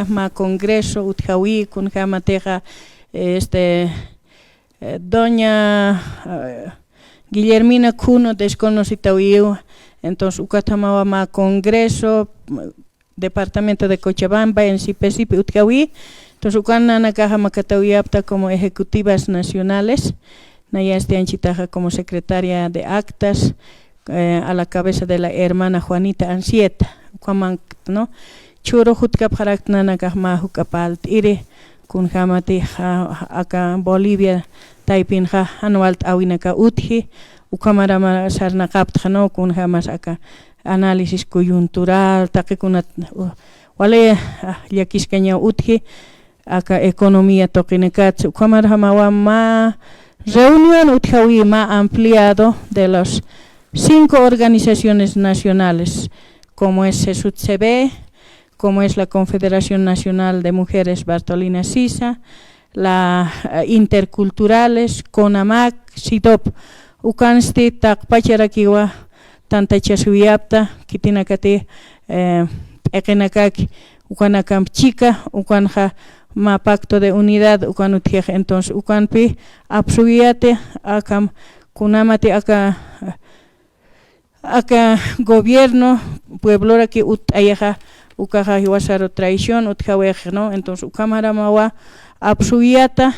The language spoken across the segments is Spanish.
ma congreso utjawi kun jamateja doña Guillermina Cuno desconocitawiu, entonces ukatamawa ma congreso departamento de Cochabamba en Sipesipi utjawi, entonces ukanana kaja makatawiyapta como ejecutivas nacionales, naya anchitaja como secretaria de actas, a la cabeza de la hermana Juanita Ansieta, ¿no? Churo jutkap haraknana kahma hukapalt ire kun hamati aka Bolivia taipinja anualt awinaka utji ukamarama sarna kaptjano kun hamas aka análisis coyuntural taqikunat wale yakiscaña utji aka economía toqinekat ukamarama ma reunión utjawi ma ampliado de los 5 organizaciones nacionales como es SUTCB, como es la Confederación Nacional de Mujeres Bartolina Sisa, la Interculturales, CONAMAC, SIDOP, ukansti takpacharakiwa tantachasuyapta, kitinakati ekenakaki, ukanakam chica, ukanja ma pacto de unidad, ukanutieje, entonces ukanpi absuyate, akam kunamati aka gobierno, pueblo aquí ayaja, ukaja hiwasaro traición utjawej, ¿no? Entonces ukamara mawa absuyata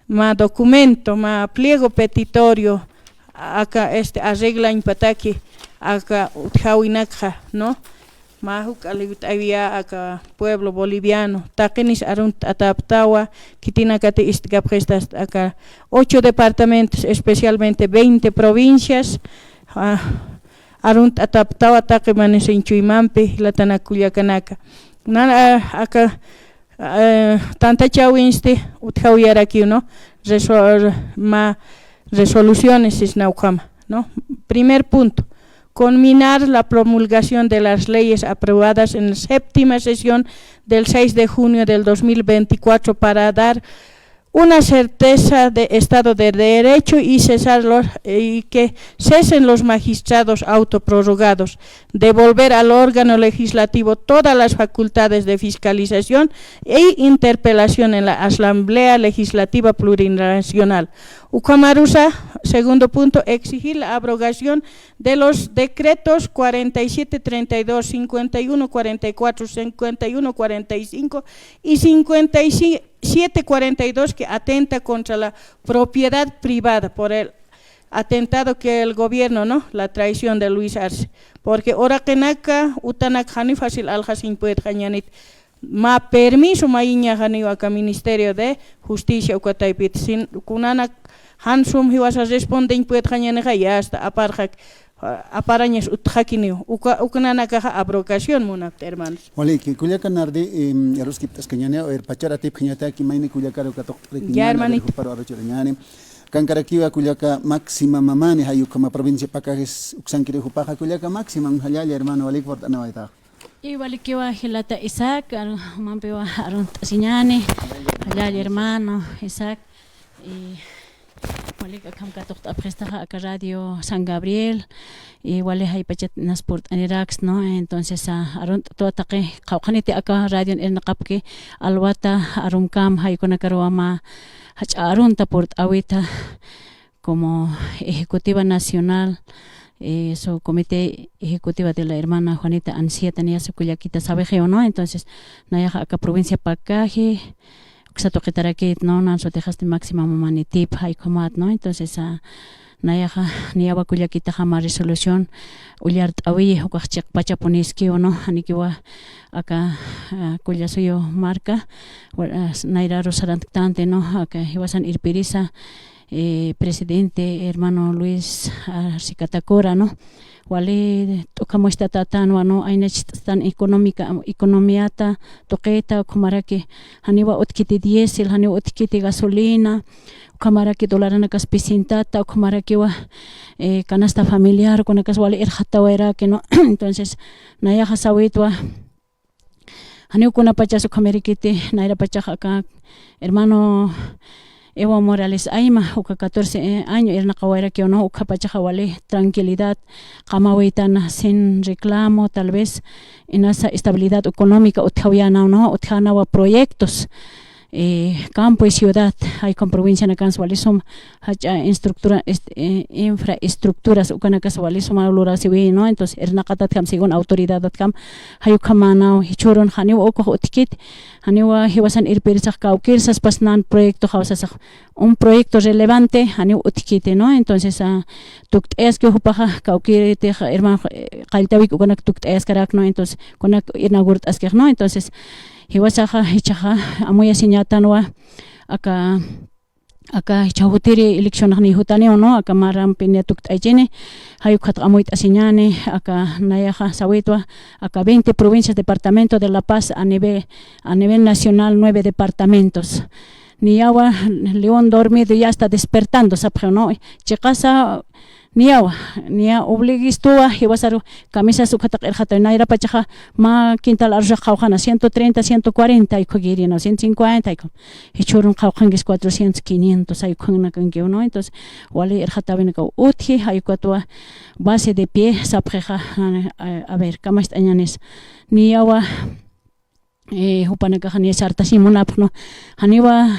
ma documento ma pliego petitorio acá arregla impataki acá utjawinakja, ¿no? Ma había acá pueblo boliviano takenis arunt ataptawa kitinakate istgapgestas acá 8 departamentos, especialmente 20 provincias, arunt ataptawa taqimanes en Chuimampi latana Culiacanaka nana aka tanta chawinste utjawiyaraki, ¿no? Resoluciones isnaukama, ¿no? Primer punto, culminar la promulgación de las leyes aprobadas en la 7ª sesión del 6 de junio del 2024 para dar una certeza de Estado de Derecho y que cesen los magistrados autoprorrogados, devolver al órgano legislativo todas las facultades de fiscalización e interpelación en la Asamblea Legislativa Plurinacional. Ukamarusa, segundo punto, exigir la abrogación de los decretos 47, 32, 51, 44, 51, 45 y 57, 42 que atenta contra la propiedad privada por el atentado que el gobierno, ¿no? La traición de Luis Arce. Porque ora kenaka utanak hani fácil aljasin puede jañanit ma permiso ma iña hani waka Ministerio de Justicia ukataipit sin kunanak hansum hiwasa responden puede jañaneja ya hasta aparañas utjakiniu ukanana caja abrogación muna hermanos. Vale, que Culiacan narde yaroski tascañane o pachara tip jiñata ki maine Culiacaro katok ya hermanito para arrocharañane Cancaraquiva Culiaca máxima mamane hayu como provincia pacajes uxanquire jupaja Culiaca máxima halaya hermano vale por anawaita. Y vale que va Gelata Isaac, mampewa aront asiñane halaya hermano Isaac y wale kam katok aprestaja acá Radio San Gabriel y wale hay pachet nasport anirax, ¿no? Entonces aront to atake qawqanite acá radio en naqapke alwata arumkam hay con akarwama hach arunta port awita como ejecutiva nacional su comité ejecutiva de la hermana Juanita Ansieta tenía su cuyaquita sabejeo, ¿no? Entonces naya acá provincia Pacaje Xato Quetarakit, ¿no? Nanso dejaste máxima mamanitip hay comat, ¿no? Entonces nayaja niaba cuyaquita jama resolución uliart awi huachak pachaponiski o no anikiwa acá cuya suyo marca naira rosarantante, ¿no? Acá iwasan irpirisa presidente hermano Luis Arcicatacora, ¿no? Wale tocamos esta tatano no hay tan economiata toqueta kumaraki haniwa otkiti diesel haniwa otkiti gasolina kumaraki dolarana kaspicintata kumaraki wa canasta familiar con akas wale erjatawera que no entonces naya hasawitwa haniwa kuna pachaso kamerikiti naira pachaja acá hermano Evo Morales Aima, uka 14 años, era nakawaira que no, uka pachajawale, tranquilidad, kamawitana sin reclamo, tal vez en esa estabilidad económica, utjawiana no, utjanawa proyectos. Campo y ciudad hay con provincia na canswalisum hacha infraestructuras ukana kaswalisum alura siwi no entonces ernaqatat kam según autoridad kam hayu kamana hichurun haniu oko utkit haniwa hiwasan irpirisaq kawkirsas pasnan proyecto hawsasaq un proyecto relevante haniu utkite no entonces tukt'es que hupaja kawkirite hermano qaltawik ukana tukt'es karak no entonces kunak inaugurat askej no entonces hiwasaja hichaja amoya siñatanwa aka chahutiri elección ni hutani no aka maram pinetuk ayene hayukat amoit asiñane aka nayaja sawitwa aka 20 provincias departamento de La Paz a nivel nacional 9 departamentos niyawa León dormido ya está despertando sapjo no chikasa niya obligistuwa hiwasar camisa sukatak erjata naira pachaja ma quintal arja khawjana 130 140 ay khogiri no 150 ay hichurun khawjangis 400 500 ay khongna kangyo no entonces wali erjata benka uthi ay kwatwa base de pie sapjeja a ver kamas añanes niyawa hupanaka hani sarta simonapno haniwa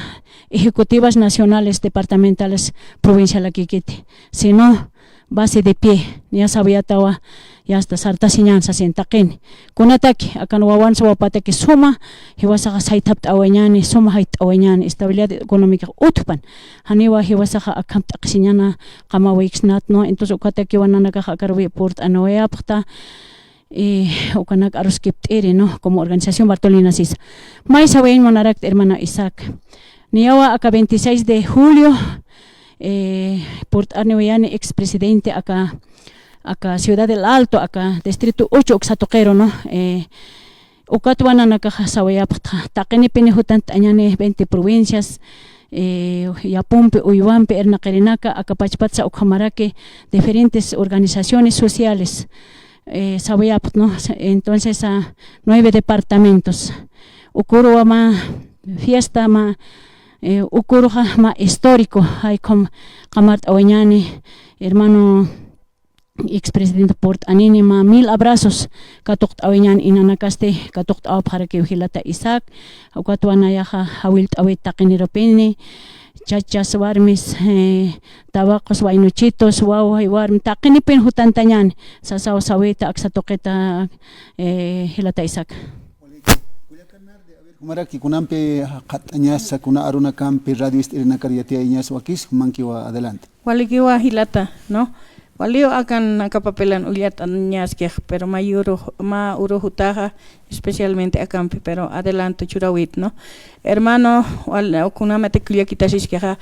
ejecutivas nacionales departamentales provincial akikiti sino base de pie ya sabía tawa ya hasta sarta siñanza sentaqin kunataki akan wawan sawapata que suma hiwasa saitap aweñani suma hait aweñani estabilidad económica utpan haniwa hiwasa akam taqsiñana qamawixnat no entonces ukataki wanana ka karwi port anoya pta ukanak aruskiptiri no como organización Bartolina Sisa mai sawen monarak hermana Isaac niyawa aka 26 de julio Port Arnewayani expresidente acá Ciudad del Alto acá distrito 8 Oxatoquero no ukatwana nakaja sawayapta taqini pinihutan tañane 20 provincias yapumpe uyuampe ernaqerinaka akapachpatsa ukhamarake diferentes organizaciones sociales sawayapt no entonces 9 departamentos ukuruama fiesta ma ukuruja ma histórico hay como Kamart Aweñani hermano expresidente Port Anínima 1000 abrazos katukt Aweñani inanakaste katukt aw para que hilata Isaac ukatwana yaja hawilt awit taqiniropini chachas warmis tabacos wainuchitos wow warm taqinipin hutantañan sasaw sawita aksatoqeta hilata Isaac Maraki kunampe qat'añasa kuna aruna kampi radio istirina karyatia iñas wakis mankiwa adelante. Walikiwa hilata, no? Walio akan nakapapelan uliat añaskej, pero ma uro hutaja especialmente akampi, pero adelante churawit, no? Hermano, kunamate kuliakitashishkeja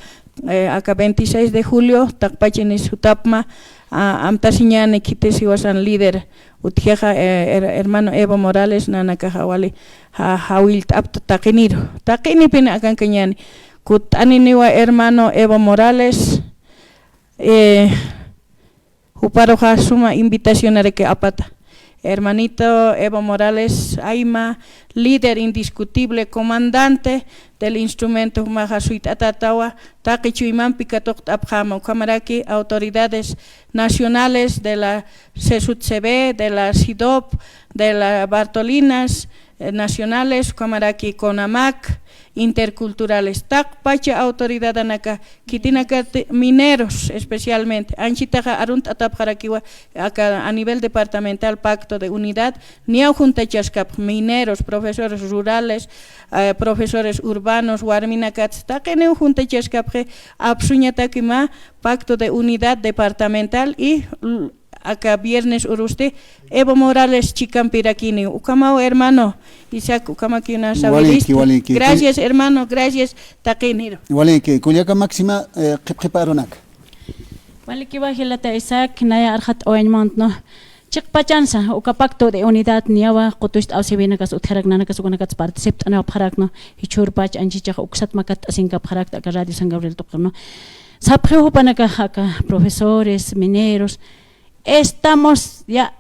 aka 26 de julio takpachinis hutapma amtasiñane kitesiwasan líder utjeja hermano Evo Morales nanakaja wali hawilt apta taqini pina akan kañani kutaniniwa hermano Evo Morales huparoja suma invitación que apata hermanito Evo Morales Aima líder indiscutible comandante del instrumento humaja suit atatawa taqichuiman pikatok abjama kamaraki autoridades nacionales de la CSUTCB, de la SIDOP, de la Bartolinas nacionales kamaraki CONAMAC interculturales tak pacha autoridad anaka kitinaka mineros especialmente anchitaja arunt atapjarakiwa acá a nivel departamental pacto de unidad ni junta chaskap mineros profesores rurales profesores urbanos warminakat takene junta chaskap absuñatakima pacto de unidad departamental y acá viernes uruste Evo Morales chicampirakini ukamao hermano Isaac ukamaki una sabiduría gracias hermano gracias taquiniro waliki kuliaka máxima qeparonak waliki bajilata Isaac naya arhat oenmont no chiqpachansa uka pacto de unidad niawa qutust ausibinakas utharaknanakas unakas participant ana pharakno hichurpach anchicha uksat makat asinka pharak ta radio San Gabriel toqno sapjo panaka haka profesores mineros. Estamos ya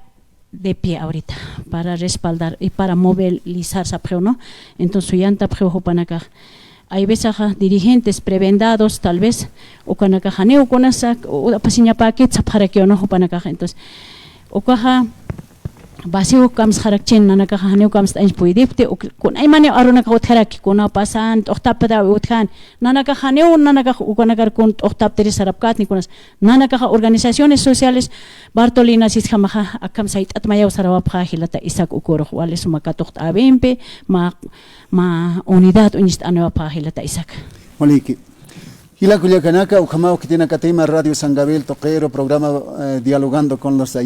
de pie ahorita para respaldar y para movilizar sapjo, ¿no? Entonces yanta pjo panaka hay veces dirigentes prebendados tal vez o kanaka haneu konasak o pasinya paquet para que no panaka entonces o caja basiu kams harakchen nanaka haneu kams tain puidipte o con ay mane aruna ka utharak kona pasan octapada uthan nanaka haneu nanaka ukanakar con octapteri sarapkat ni konas nanaka organizaciones sociales bartolinas is hamaha akam sait atmaya sarawap hilata isak ukoro wale sumakatokt abempe ma unidad unist anwa hilata isak Moliki. Hila kulia kanaka ukhamao kitina katema Radio San Gabriel Toquero programa dialogando con los